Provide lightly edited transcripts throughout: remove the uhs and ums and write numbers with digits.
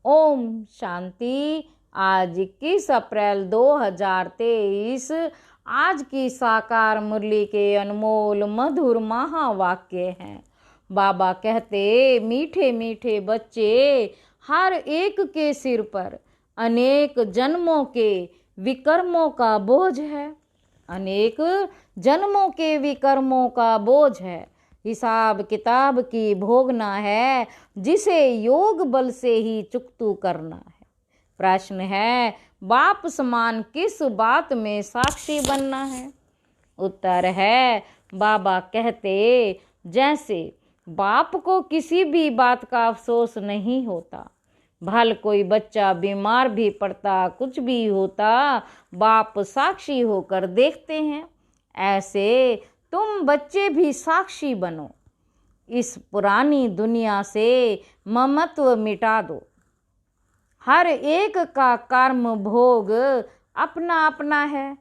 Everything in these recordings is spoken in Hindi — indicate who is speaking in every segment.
Speaker 1: ओम शांति। आज 21 अप्रैल 2023 आज की साकार मुरली के अनमोल मधुर महावाक्य हैं। बाबा कहते, मीठे मीठे बच्चे, हर एक के सिर पर अनेक जन्मों के विकर्मों का बोझ है। अनेक जन्मों के विकर्मों का बोझ है। हिसाब किताब की भोगना है, जिसे योग बल से ही चुकतू करना है। प्रश्न है, बाप समान किस बात में साक्षी बनना है? उत्तर है, बाबा कहते, जैसे बाप को किसी भी बात का अफसोस नहीं होता, भल कोई बच्चा बीमार भी पड़ता, कुछ भी होता, बाप साक्षी होकर देखते हैं। ऐसे तुम बच्चे भी साक्षी बनो। इस पुरानी दुनिया से ममत्व मिटा दो। हर एक का कर्म भोग अपना अपना है।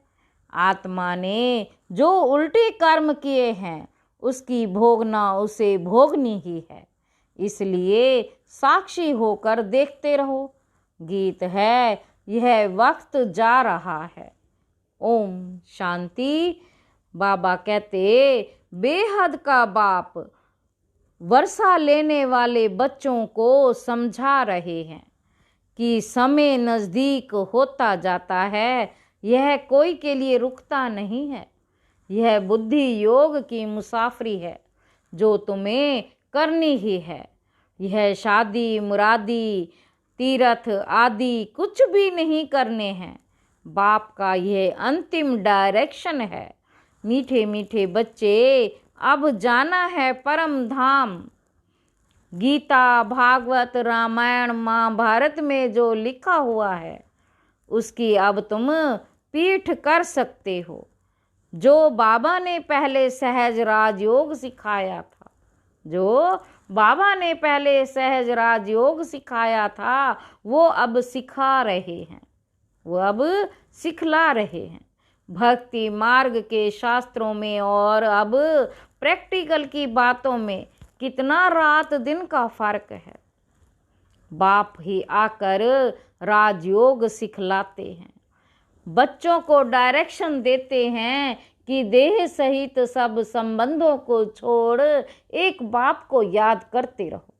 Speaker 1: आत्मा ने जो उल्टे कर्म किए हैं, उसकी भोगना उसे भोगनी ही है। इसलिए साक्षी होकर देखते रहो। गीत है, यह वक्त जा रहा है। ओम शांति। बाबा कहते, बेहद का बाप वर्षा लेने वाले बच्चों को समझा रहे हैं कि समय नज़दीक होता जाता है। यह कोई के लिए रुकता नहीं है। यह बुद्धि योग की मुसाफरी है जो तुम्हें करनी ही है। यह शादी मुरादी तीर्थ आदि कुछ भी नहीं करने हैं। बाप का यह अंतिम डायरेक्शन है। मीठे मीठे बच्चे, अब जाना है परम धाम। गीता भागवत रामायण महाभारत में जो लिखा हुआ है, उसकी अब तुम पीठ कर सकते हो। जो बाबा ने पहले सहज राजयोग सिखाया था, जो बाबा ने पहले सहज राजयोग सिखाया था, वो अब सिखा रहे हैं, वो अब सिखला रहे हैं। भक्ति मार्ग के शास्त्रों में और अब प्रैक्टिकल की बातों में कितना रात दिन का फर्क है। बाप ही आकर राजयोग सिखलाते हैं, बच्चों को डायरेक्शन देते हैं कि देह सहित सब संबंधों को छोड़ एक बाप को याद करते रहो।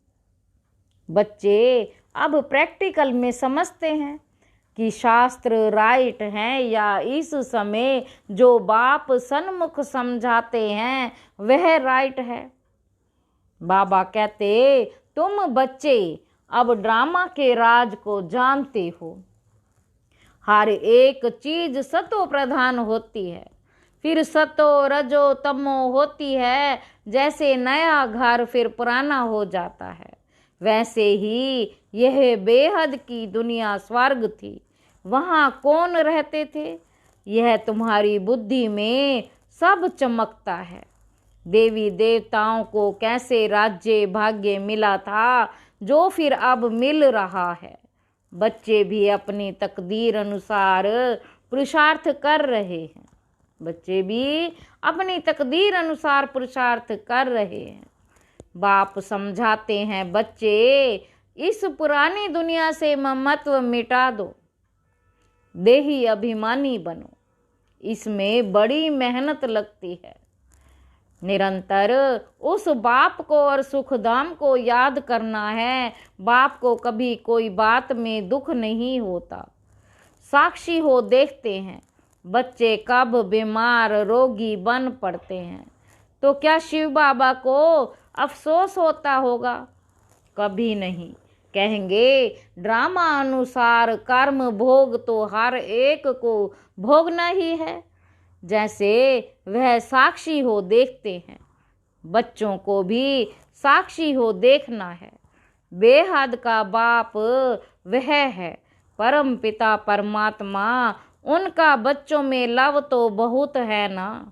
Speaker 1: बच्चे अब प्रैक्टिकल में समझते हैं कि शास्त्र राइट हैं या इस समय जो बाप सन्मुख समझाते हैं वह राइट है। बाबा कहते, तुम बच्चे अब ड्रामा के राज को जानते हो। हर एक चीज सतो प्रधान होती है, फिर सतो रजो तमो होती है। जैसे नया घर फिर पुराना हो जाता है, वैसे ही यह बेहद की दुनिया स्वर्ग थी। वहाँ कौन रहते थे? यह तुम्हारी बुद्धि में सब चमकता है। देवी देवताओं को कैसे राज्य भाग्य मिला था, जो फिर अब मिल रहा है। बच्चे भी अपनी तकदीर अनुसार पुरुषार्थ कर रहे हैं। बच्चे भी अपनी तकदीर अनुसार पुरुषार्थ कर रहे हैं। बाप समझाते हैं, बच्चे इस पुरानी दुनिया से ममत्व मिटा दो, देही अभिमानी बनो। इसमें बड़ी मेहनत लगती है। निरंतर उस बाप को और सुखधाम को याद करना है। बाप को कभी कोई बात में दुख नहीं होता। साक्षी हो देखते हैं। बच्चे कब बीमार रोगी बन पड़ते हैं, तो क्या शिव बाबा को अफसोस होता होगा? कभी नहीं। कहेंगे, ड्रामा अनुसार कर्म भोग तो हर एक को भोगना ही है। जैसे वह साक्षी हो देखते हैं, बच्चों को भी साक्षी हो देखना है। बेहद का बाप वह है, परम पिता परमात्मा। उनका बच्चों में लव तो बहुत है ना।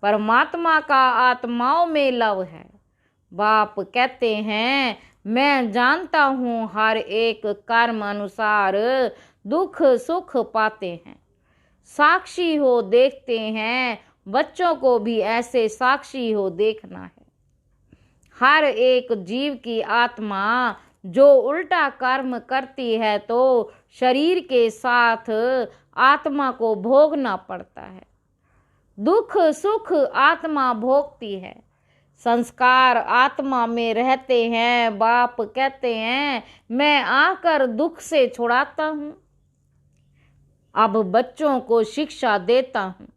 Speaker 1: परमात्मा का आत्माओं में लव है। बाप कहते हैं, मैं जानता हूँ हर एक कर्म अनुसार दुख सुख पाते हैं। साक्षी हो देखते हैं। बच्चों को भी ऐसे साक्षी हो देखना है। हर एक जीव की आत्मा जो उल्टा कर्म करती है तो शरीर के साथ आत्मा को भोगना पड़ता है। दुख सुख आत्मा भोगती है, संस्कार आत्मा में रहते हैं। बाप कहते हैं मैं आकर दुख से छुड़ाता हूँ। अब बच्चों को शिक्षा देता हूँ।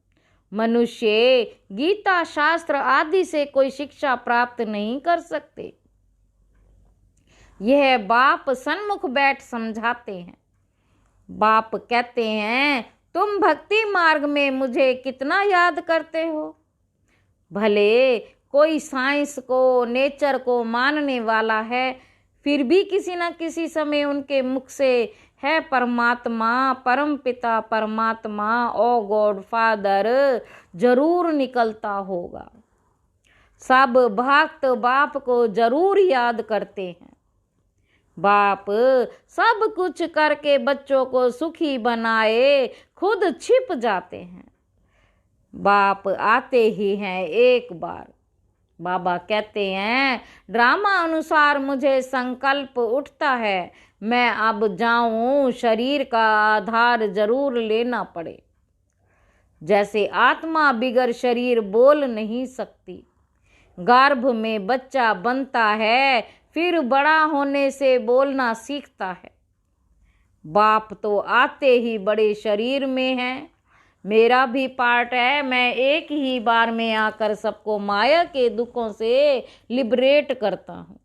Speaker 1: मनुष्य गीता शास्त्र आदि से कोई शिक्षा प्राप्त नहीं कर सकते। यह बाप सन्मुख बैठ समझाते हैं। बाप कहते हैं तुम भक्ति मार्ग में मुझे कितना याद करते हो। भले कोई साइंस को, नेचर को मानने वाला है, फिर भी किसी न किसी समय उनके मुख से है परमात्मा, परम पिता परमात्मा, ओ गॉड फादर जरूर निकलता होगा। सब भक्त बाप को जरूर याद करते हैं। बाप सब कुछ करके बच्चों को सुखी बनाए, खुद छिप जाते हैं। बाप आते ही हैं एक बार। बाबा कहते हैं ड्रामा अनुसार मुझे संकल्प उठता है मैं अब जाऊं, शरीर का आधार जरूर लेना पड़े। जैसे आत्मा बिगर शरीर बोल नहीं सकती। गर्भ में बच्चा बनता है, फिर बड़ा होने से बोलना सीखता है। बाप तो आते ही बड़े शरीर में है। मेरा भी पार्ट है। मैं एक ही बार में आकर सबको माया के दुखों से लिबरेट करता हूँ।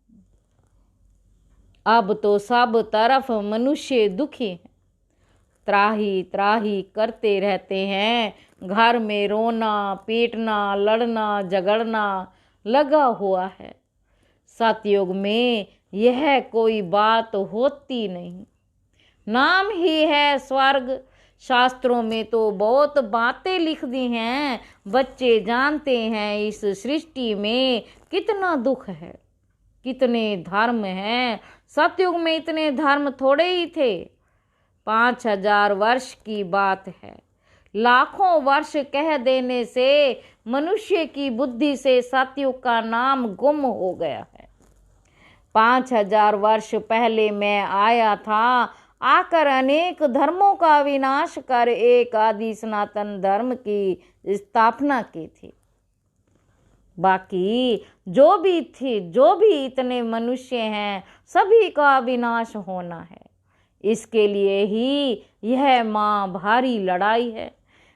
Speaker 1: अब तो सब तरफ मनुष्य दुखी हैं, त्राही त्राही करते रहते हैं। घर में रोना पीटना लड़ना झगड़ना लगा हुआ है। सतयुग में यह कोई बात होती नहीं। नाम ही है स्वर्ग। शास्त्रों में तो बहुत बातें लिख दी हैं। बच्चे जानते हैं इस सृष्टि में कितना दुख है, कितने धर्म हैं। सतयुग में इतने धर्म थोड़े ही थे। 5000 वर्ष की बात है। लाखों वर्ष कह देने से मनुष्य की बुद्धि से सतयुग का नाम गुम हो गया है। 5000 वर्ष पहले मैं आया था, आकर अनेक धर्मों का विनाश कर एक आदि सनातन धर्म की स्थापना की थी। बाकी जो भी इतने मनुष्य हैं, सभी का विनाश होना है। इसके लिए ही यह महाभारी लड़ाई है।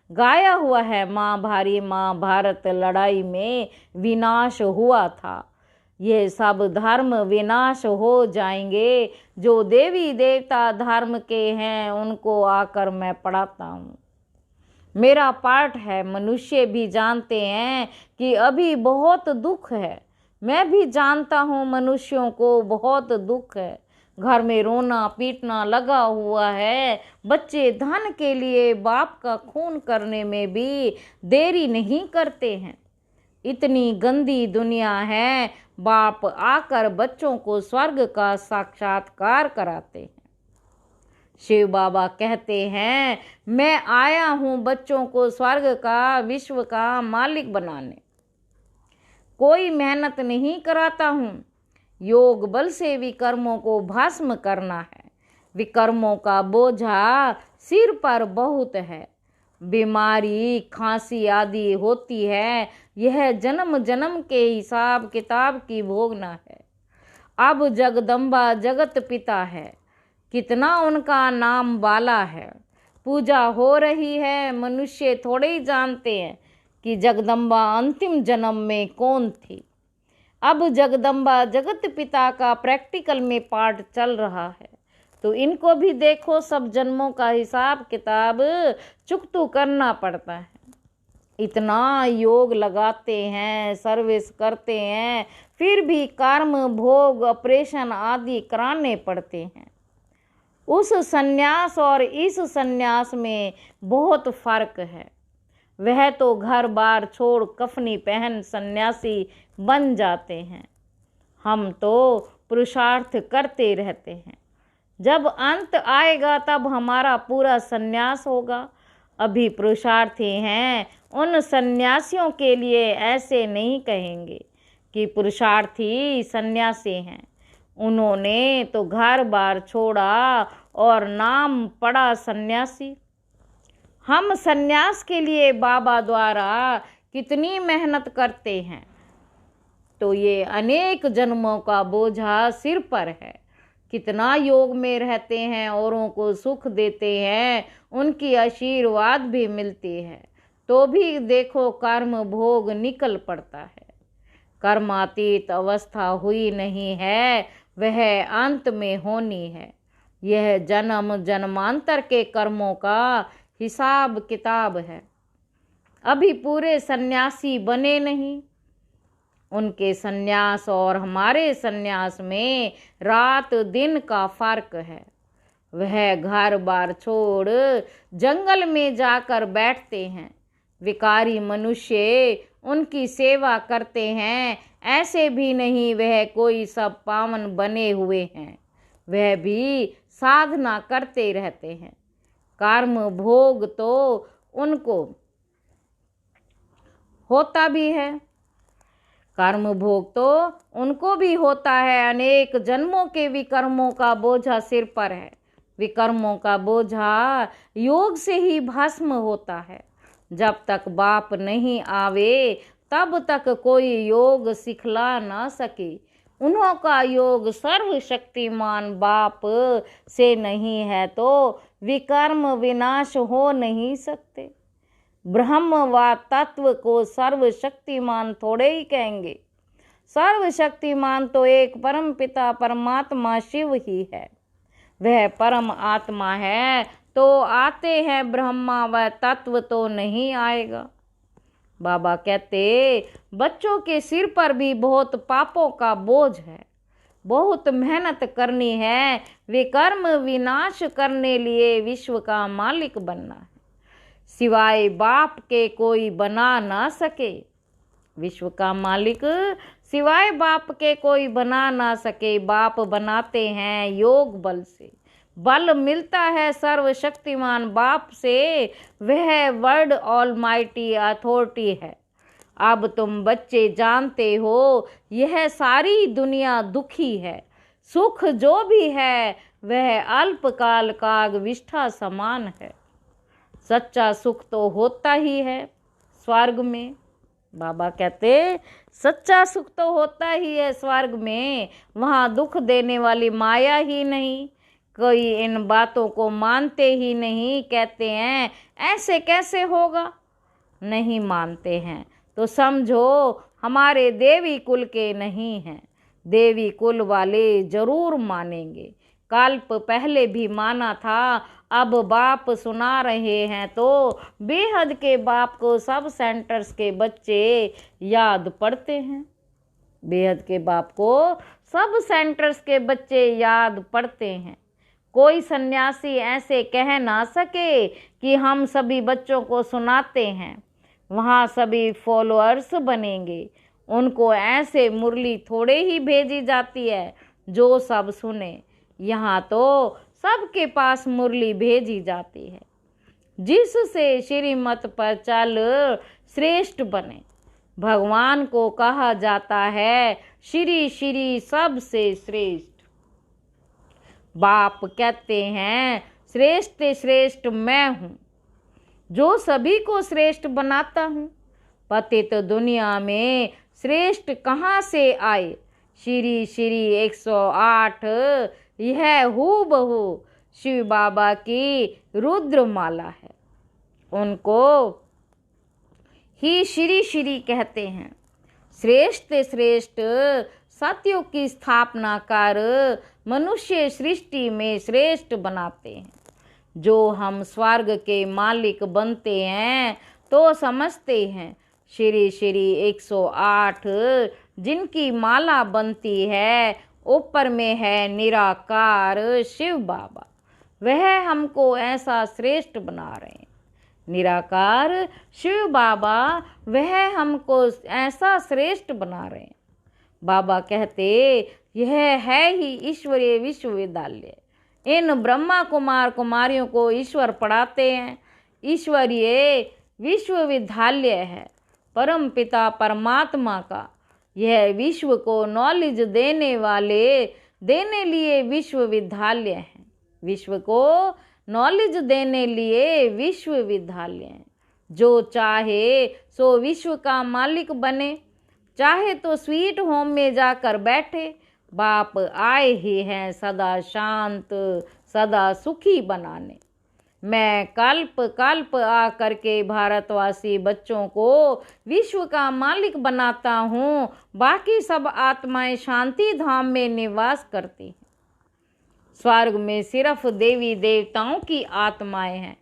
Speaker 1: गाया हुआ है महाभारी महाभारत लड़ाई में विनाश हुआ था। ये सब धर्म विनाश हो जाएंगे। जो देवी देवता धर्म के हैं उनको आकर मैं पढ़ाता हूँ। मेरा पाठ है। मनुष्य भी जानते हैं कि अभी बहुत दुख है। मैं भी जानता हूँ मनुष्यों को बहुत दुख है। घर में रोना पीटना लगा हुआ है। बच्चे धन के लिए बाप का खून करने में भी देरी नहीं करते हैं। इतनी गंदी दुनिया है। बाप आकर बच्चों को स्वर्ग का साक्षात्कार कराते हैं। शिव बाबा कहते हैं मैं आया हूँ बच्चों को स्वर्ग का, विश्व का मालिक बनाने। कोई मेहनत नहीं कराता हूँ। योग बल से विकर्मों को भस्म करना है। विकर्मों का बोझा सिर पर बहुत है। बीमारी खांसी आदि होती है, यह जन्म जन्म के हिसाब किताब की भोगना है। अब जगदम्बा जगत पिता है, कितना उनका नाम बाला है। पूजा हो रही है। मनुष्य थोड़े ही जानते हैं कि जगदम्बा अंतिम जन्म में कौन थी। अब जगदम्बा जगत पिता का प्रैक्टिकल में पाठ चल रहा है, तो इनको भी देखो। सब जन्मों का हिसाब किताब चुकतू करना पड़ता है। इतना योग लगाते हैं, सर्विस करते हैं, फिर भी कर्म भोग ऑपरेशन आदि कराने पड़ते हैं। उस सन्यास और इस सन्यास में बहुत फर्क है। वह तो घर बार छोड़ कफनी पहन सन्यासी बन जाते हैं। हम तो पुरुषार्थ करते रहते हैं। जब अंत आएगा तब हमारा पूरा सन्यास होगा। अभी पुरुषार्थी हैं। उन सन्यासियों के लिए ऐसे नहीं कहेंगे कि पुरुषार्थी सन्यासी हैं। उन्होंने तो घर बार छोड़ा और नाम पड़ा सन्यासी। हम सन्यास के लिए बाबा द्वारा कितनी मेहनत करते हैं, तो ये अनेक जन्मों का बोझा सिर पर है। कितना योग में रहते हैं, औरों को सुख देते हैं, उनकी आशीर्वाद भी मिलती है, तो भी देखो कर्म भोग निकल पड़ता है। कर्मातीत अवस्था हुई नहीं है, वह अंत में होनी है। यह जन्म जन्मांतर के कर्मों का हिसाब किताब है। अभी पूरे सन्यासी बने नहीं। उनके सन्यास और हमारे सन्यास में रात दिन का फर्क है। वह घर बार छोड़ जंगल में जाकर बैठते हैं। विकारी मनुष्य उनकी सेवा करते हैं, ऐसे भी नहीं वह कोई सब पावन बने हुए हैं। वह भी साधना करते रहते हैं। कर्म भोग तो उनको होता भी है, कर्म भोग तो उनको भी होता है। अनेक जन्मों के विकर्मों का बोझा सिर पर है। विकर्मों का बोझा योग से ही भस्म होता है। जब तक बाप नहीं आवे तब तक कोई योग सिखला ना सके। उन्हों का योग सर्वशक्तिमान बाप से नहीं है तो विकर्म विनाश हो नहीं सकते। ब्रह्म व तत्व को सर्वशक्तिमान थोड़े ही कहेंगे। सर्वशक्तिमान तो एक परम पिता परमात्मा शिव ही है। वह परम आत्मा है, तो आते हैं ब्रह्मा व तत्व तो नहीं आएगा। बाबा कहते बच्चों के सिर पर भी बहुत पापों का बोझ है, बहुत मेहनत करनी है। विकर्म विनाश करने लिए विश्व का मालिक बनना है। सिवाय बाप के कोई बना ना सके। विश्व का मालिक सिवाय बाप के कोई बना ना सके। बाप बनाते हैं योग बल से। बल मिलता है सर्वशक्तिमान बाप से। वह वर्ड ऑलमाइटी अथॉरिटी है। अब तुम बच्चे जानते हो यह सारी दुनिया दुखी है। सुख जो भी है वह अल्पकाल का विष्ठा समान है। सच्चा सुख तो होता ही है स्वर्ग में। बाबा कहते सच्चा सुख तो होता ही है स्वर्ग में। वहाँ दुख देने वाली माया ही नहीं। कोई इन बातों को मानते ही नहीं। कहते हैं ऐसे कैसे होगा, नहीं मानते हैं तो समझो हमारे देवी कुल के नहीं हैं। देवी कुल वाले जरूर मानेंगे। कल्प पहले भी माना था, अब बाप सुना रहे हैं तो बेहद के बाप को सब सेंटर्स के बच्चे याद पड़ते हैं। बेहद के बाप को सब सेंटर्स के बच्चे याद पड़ते हैं। कोई सन्यासी ऐसे कह ना सके कि हम सभी बच्चों को सुनाते हैं। वहाँ सभी फॉलोअर्स बनेंगे। उनको ऐसे मुरली थोड़े ही भेजी जाती है जो सब सुने। यहाँ तो सबके पास मुरली भेजी जाती है जिससे श्रीमत पर चल श्रेष्ठ बने। भगवान को कहा जाता है श्री श्री सबसे श्रेष्ठ। बाप कहते हैं श्रेष्ठ श्रेष्ठ मैं हूँ जो सभी को श्रेष्ठ बनाता हूँ। पतित दुनिया में श्रेष्ठ कहाँ से आए। श्री श्री 108 यह हूबहू शिव बाबा की रुद्रमाला है। उनको ही श्री श्री कहते हैं। श्रेष्ठ श्रेष्ठ सत्यों की स्थापना कर मनुष्य सृष्टि में श्रेष्ठ बनाते हैं। जो हम स्वर्ग के मालिक बनते हैं तो समझते हैं श्री श्री 108 जिनकी माला बनती है ऊपर में है निराकार शिव बाबा। वह हमको ऐसा श्रेष्ठ बना रहे हैं। निराकार शिव बाबा वह हमको ऐसा श्रेष्ठ बना रहे हैं। बाबा कहते यह है ही ईश्वरीय विश्वविद्यालय। इन ब्रह्मा कुमार कुमारियों को ईश्वर पढ़ाते हैं। ईश्वरीय विश्वविद्यालय है परम पिता परमात्मा का। यह विश्व को नॉलेज देने वाले देने लिए विश्वविद्यालय हैं। विश्व को नॉलेज देने लिए विश्वविद्यालय हैं। जो चाहे सो विश्व का मालिक बने, चाहे तो स्वीट होम में जाकर बैठे। बाप आए ही हैं सदा शांत सदा सुखी बनाने। मैं कल्प कल्प आ करके भारतवासी बच्चों को विश्व का मालिक बनाता हूँ। बाकी सब आत्माएं शांति धाम में निवास करती हैं। स्वर्ग में सिर्फ देवी देवताओं की आत्माएं हैं।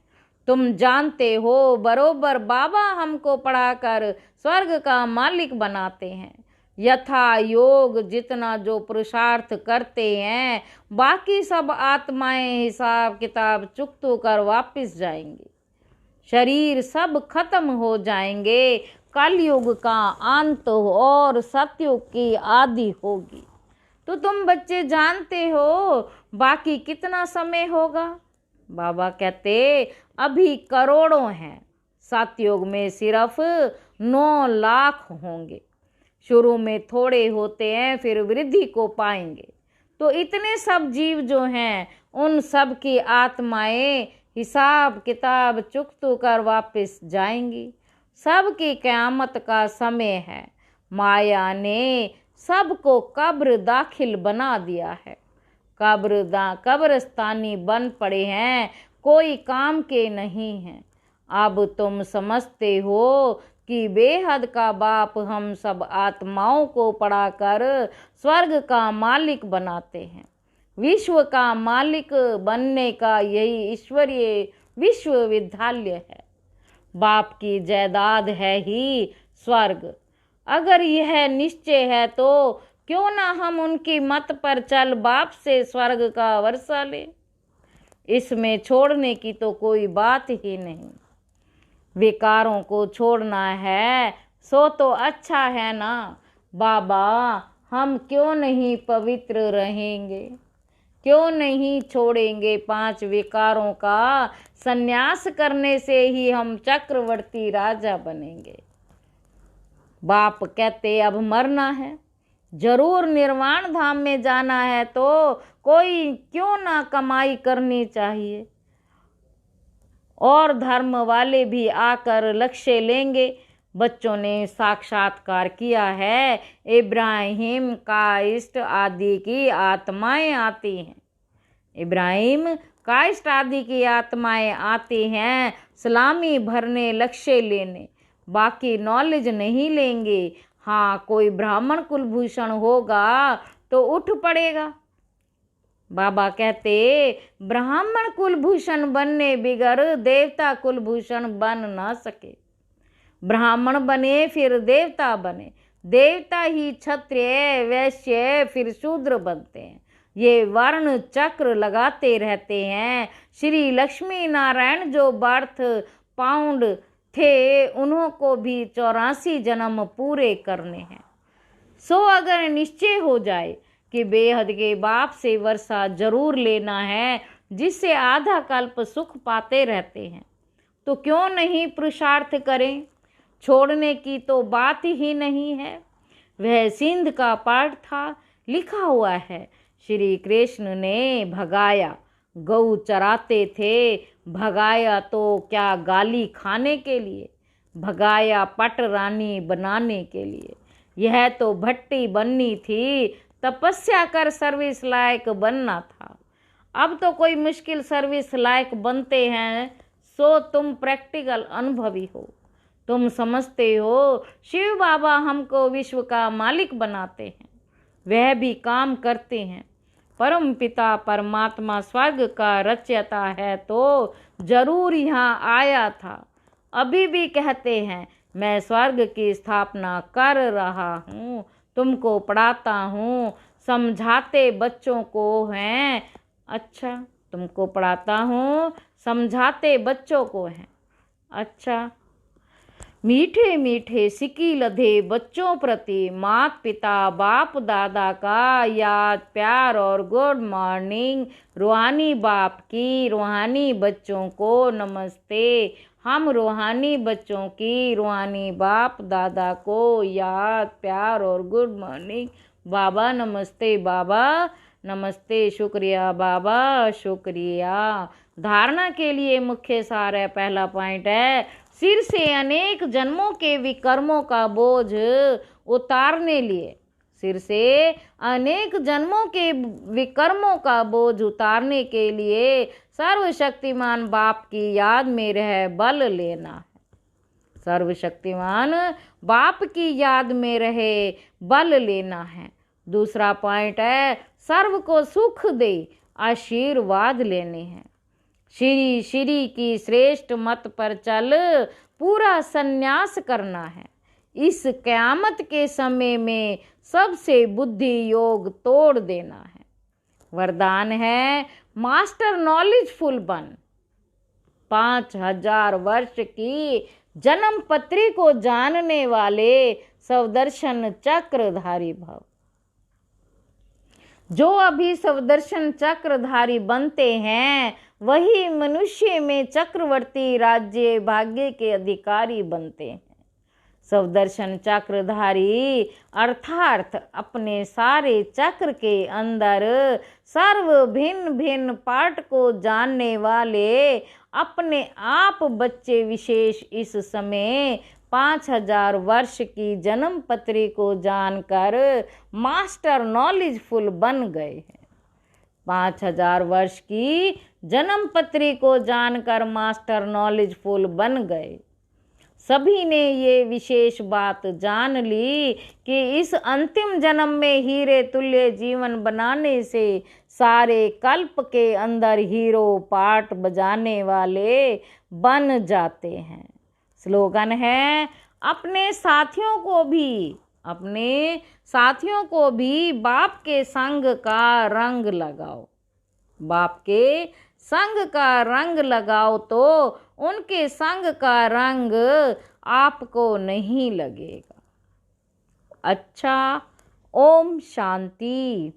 Speaker 1: तुम जानते हो बरोबर बाबा हमको पढ़ाकर स्वर्ग का मालिक बनाते हैं। यथा योग जितना जो पुरुषार्थ करते हैं, बाकी सब आत्माएं हिसाब किताब चुकतो कर वापस जाएंगे। शरीर सब खत्म हो जाएंगे। कलयुग का अंत और सतयुग की आदि होगी। तो तुम बच्चे जानते हो बाकी कितना समय होगा? बाबा कहते अभी करोड़ों हैं। सतयुग में सिर्फ 9 लाख होंगे। शुरू में थोड़े होते हैं, फिर वृद्धि को पाएंगे। तो इतने सब जीव जो हैं, उन सब की आत्माएं हिसाब किताब चुकतो कर वापस जाएंगी। सबकी क़यामत का समय है। माया ने सबको कब्र दाखिल बना दिया है। कब्रस्तानी बन पड़े हैं, कोई काम के नहीं हैं। अब तुम समझते हो कि बेहद का बाप हम सब आत्माओं को पढ़ाकर स्वर्ग का मालिक बनाते हैं। विश्व का मालिक बनने का यही ईश्वरीय विश्वविद्यालय है। बाप की जायदाद है ही स्वर्ग। अगर यह निश्चय है तो क्यों ना हम उनकी मत पर चल बाप से स्वर्ग का वर्षा ले। इसमें छोड़ने की तो कोई बात ही नहीं। विकारों को छोड़ना है सो तो अच्छा है ना। बाबा हम क्यों नहीं पवित्र रहेंगे? क्यों नहीं छोड़ेंगे 5 विकारों का? संन्यास करने से ही हम चक्रवर्ती राजा बनेंगे। बाप कहते अब मरना है, जरूर निर्वाण धाम में जाना है, तो कोई क्यों ना कमाई करनी चाहिए। और धर्म वाले भी आकर लक्ष्य लेंगे। बच्चों ने साक्षात्कार किया है। इब्राहिम काइस्ट आदि की आत्माएं आती हैं। इब्राहिम काइस्ट आदि की आत्माएं आती हैं सलामी भरने, लक्ष्य लेने। बाकी नॉलेज नहीं लेंगे। हाँ, कोई ब्राह्मण कुलभूषण होगा तो उठ पड़ेगा। बाबा कहते ब्राह्मण कुलभूषण बनने बिगर देवता कुलभूषण बन ना सके। ब्राह्मण बने फिर देवता बने। देवता ही क्षत्रिय वैश्य फिर शूद्र बनते हैं। ये वर्ण चक्र लगाते रहते हैं। श्री लक्ष्मी नारायण जो बर्थ पाउंड थे, उन्हों को भी 84 जन्म पूरे करने हैं। सो अगर निश्चय हो जाए कि बेहद के बाप से वर्षा जरूर लेना है, जिससे आधा कल्प सुख पाते रहते हैं, तो क्यों नहीं पुरुषार्थ करें? छोड़ने की तो बात ही नहीं है। वह सिंध का पाठ था, लिखा हुआ है। श्री कृष्ण ने भगाया, गऊ चराते थे, भगाया तो क्या गाली खाने के लिए? भगाया पट रानी बनाने के लिए। यह तो भट्टी बननी थी, तपस्या कर सर्विस लायक बनना था। अब तो कोई मुश्किल सर्विस लायक बनते हैं। सो तुम प्रैक्टिकल अनुभवी हो। तुम समझते हो शिव बाबा हमको विश्व का मालिक बनाते हैं। वह भी काम करते हैं। परम पिता परमात्मा स्वर्ग का रचयिता है तो जरूर यहाँ आया था। अभी भी कहते हैं मैं स्वर्ग की स्थापना कर रहा हूँ, तुमको पढ़ाता हूँ, समझाते बच्चों को हैं। अच्छा, तुमको पढ़ाता हूँ, समझाते बच्चों को हैं। अच्छा, मीठे मीठे सिकी लधे बच्चों प्रति माता पिता बाप दादा का याद प्यार और गुड मॉर्निंग। रूहानी बाप की रूहानी बच्चों को नमस्ते। हम रूहानी बच्चों की रूहानी बाप दादा को याद प्यार और गुड मॉर्निंग। बाबा नमस्ते। बाबा नमस्ते, शुक्रिया बाबा, शुक्रिया। धारणा के लिए मुख्य सार है, पहला पॉइंट है, सिर से अनेक जन्मों के विकर्मों का बोझ उतारने लिए, सिर से अनेक जन्मों के विकर्मों का बोझ उतारने के लिए सर्वशक्तिमान बाप की याद में रह बल लेना है। सर्वशक्तिमान बाप की याद में रहे बल लेना है। दूसरा पॉइंट है, सर्व को सुख दे आशीर्वाद लेने हैं। श्री श्री की श्रेष्ठ मत पर चल पूरा संन्यास करना है। इस क़यामत के समय में सबसे बुद्धि योग तोड़ देना है। वरदान है, मास्टर नॉलेजफुल बन। 5000 वर्ष की जन्म पत्री को जानने वाले स्वदर्शन चक्रधारी भव। जो अभी स्वदर्शन चक्रधारी बनते हैं वही मनुष्य में चक्रवर्ती राज्य भाग्य के अधिकारी बनते हैं। स्वदर्शन चक्रधारी अर्थात अपने सारे चक्र के अंदर सर्व भिन्न भिन्न पार्ट को जानने वाले अपने आप बच्चे विशेष इस समय 5000 वर्ष की जन्म पत्री को जानकर मास्टर नॉलेजफुल बन गए हैं। 5000 वर्ष की जन्म पत्री को जानकर मास्टर नॉलेजफुल बन गए। सभी ने ये विशेष बात जान ली कि इस अंतिम जन्म में हीरे तुल्य जीवन बनाने से सारे कल्प के अंदर हीरो पार्ट बजाने वाले बन जाते हैं। स्लोगन है, अपने साथियों को भी बाप के संग का रंग लगाओ। बाप के संग का रंग लगाओ तो उनके संग का रंग आपको नहीं लगेगा। अच्छा, ओम शांति।